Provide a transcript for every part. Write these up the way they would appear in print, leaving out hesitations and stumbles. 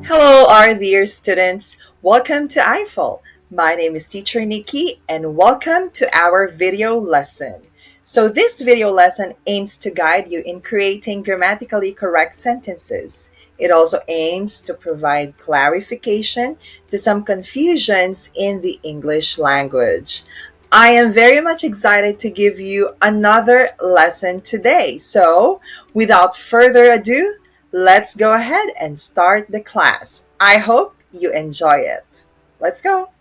Hello, our dear students. Welcome to I-Fal. My name is Teacher Nikki, and welcome to our video lesson. So, this video lesson aims to guide you in creating grammatically correct sentences. It also aims to provide clarification to some confusions in the English language. I am very much excited to give you another lesson today. So, without further ado, let's go ahead and start the class. I hope you enjoy it. Let's go.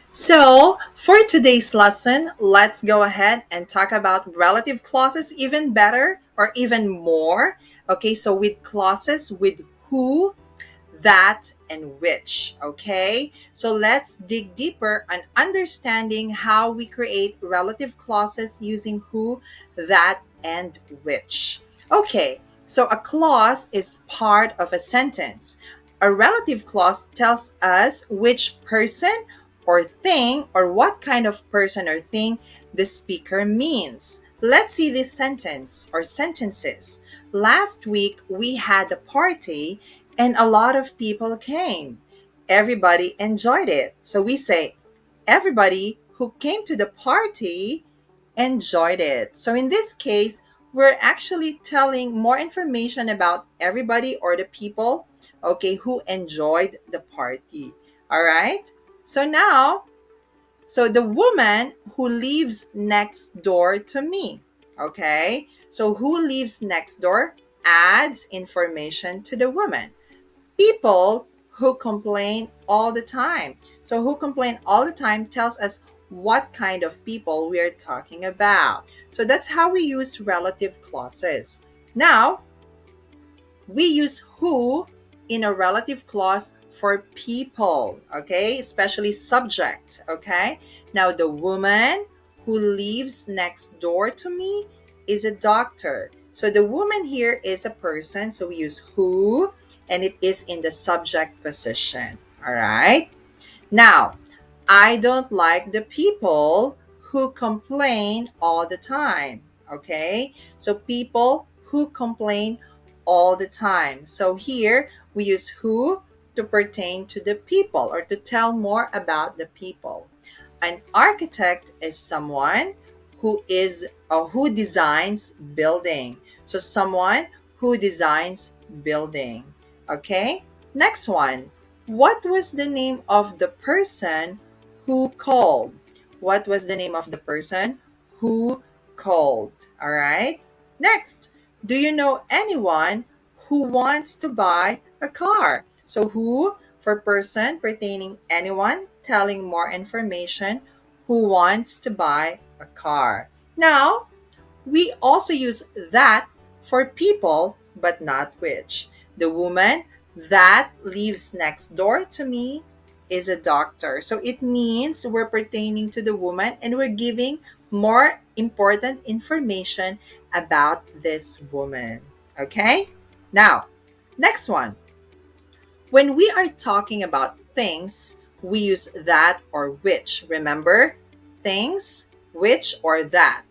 So, for today's lesson, let's go ahead and talk about relative clauses even better or even more. Okay, so with clauses with who, that, and which. Okay, so let's dig deeper on understanding how we create relative clauses using who, that, and which. Okay, so a clause is part of a sentence. A relative clause tells us which person or thing or what kind of person or thing the speaker means. Let's see this sentence or sentences. Last week we had a party and a lot of people came. Everybody enjoyed it. So we say, everybody who came to the party enjoyed it. So in this case, we're actually telling more information about everybody or the people, okay, who enjoyed the party. All right. So now, so the woman who lives next door to me, okay? So who lives next door adds information to the woman. People who complain all the time. So, who complain all the time tells us what kind of people we are talking about. So, that's how we use relative clauses. Now, we use who in a relative clause for people, okay? Especially subject, okay? Now, the woman who lives next door to me is a doctor. So, the woman here is a person, so we use who and it is in the subject position, all right? Now, I don't like the people who complain all the time, okay? So, people who complain all the time. So, here we use who to pertain to the people or to tell more about the people. An architect is someone who is or who designs building. So, someone who designs building. Okay, next one. What was the name of the person who called? What was the name of the person who called? All right. Next, do you know anyone who wants to buy a car? So, who for person pertaining anyone telling more information who wants to buy a car. Now, we also use that for people, but not which. The woman that lives next door to me is a doctor. So it means we're pertaining to the woman and we're giving more important information about this woman. Okay? Now, next one. When we are talking about things, we use that or which. Remember? Things, which, or that.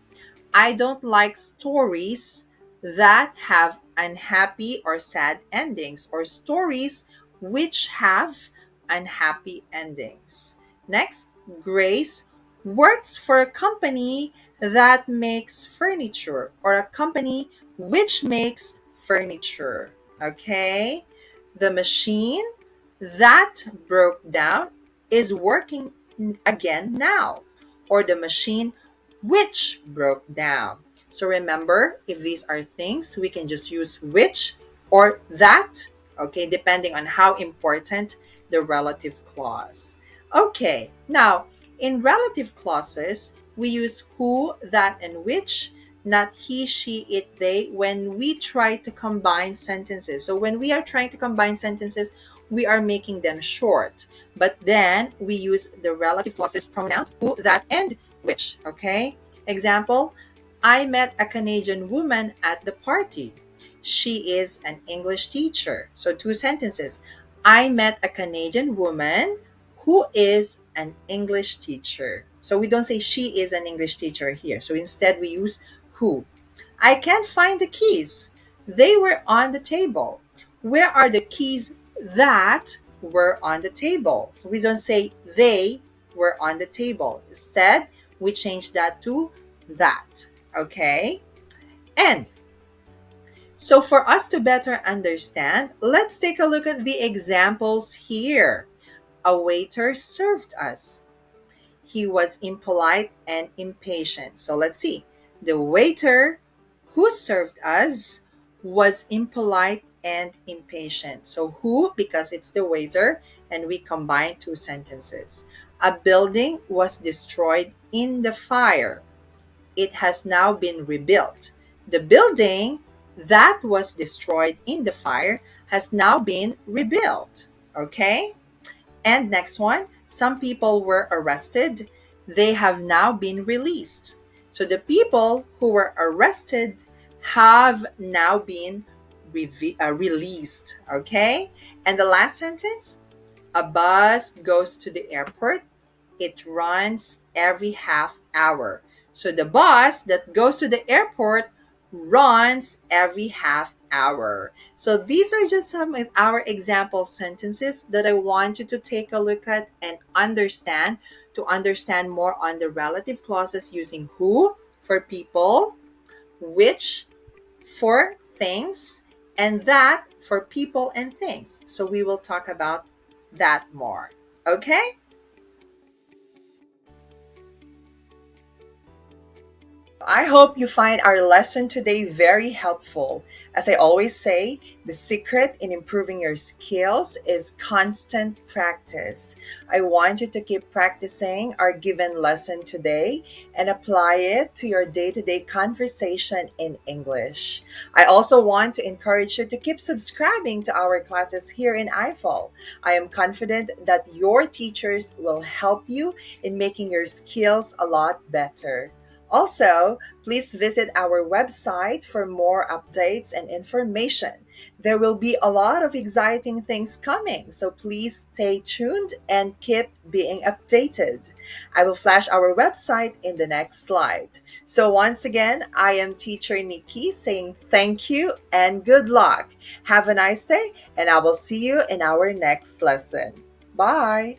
I don't like stories that have unhappy or sad endings or stories which have unhappy endings. Next, Grace works for a company that makes furniture or a company which makes furniture. Okay? The machine that broke down is working again now, or the machine which broke down. So remember, if these are things, we can just use which or that, okay, depending on how important the relative clause. Okay, now in relative clauses, we use who, that, and which, not he, she, it, they, when we try to combine sentences. So when we are trying to combine sentences, we are making them short. But then we use the relative clauses pronouns who, that, and which, okay? Example, I met a Canadian woman at the party. She is an English teacher. So two sentences. I met a Canadian woman who is an English teacher. So we don't say she is an English teacher here. So instead we use who. I can't find the keys. They were on the table. Where are the keys that were on the table. So we don't say they were on the table. Instead, we change that to that. Okay? And so, for us to better understand, let's take a look at the examples here. A waiter served us. He was impolite and impatient. So, let's see. The waiter who served us was impolite and impatient. So, who, because it's the waiter, and we combine two sentences. A building was destroyed in the fire. It has now been rebuilt. The building that was destroyed in the fire has now been rebuilt. Okay? And next one, some people were arrested. They have now been released. So the people who were arrested have now been released. Okay? And the last sentence, a bus goes to the airport. It runs every half hour. So the bus that goes to the airport runs every half hour. So these are just some of our example sentences that I want you to take a look at and understand, to understand more on the relative clauses using who for people, which for things, and that for people and things. So we will talk about that more. Okay? I hope you find our lesson today very helpful. As I always say, the secret in improving your skills is constant practice. I want you to keep practicing our given lesson today and apply it to your day to day conversation in English. I also want to encourage you to keep subscribing to our classes here in I-Fal. I am confident that your teachers will help you in making your skills a lot better. Also, please visit our website for more updates and information. There will be a lot of exciting things coming, so please stay tuned and keep being updated. I will flash our website in the next slide. So, once again, I am Teacher Nikki saying thank you and good luck. Have a nice day, and I will see you in our next lesson. Bye.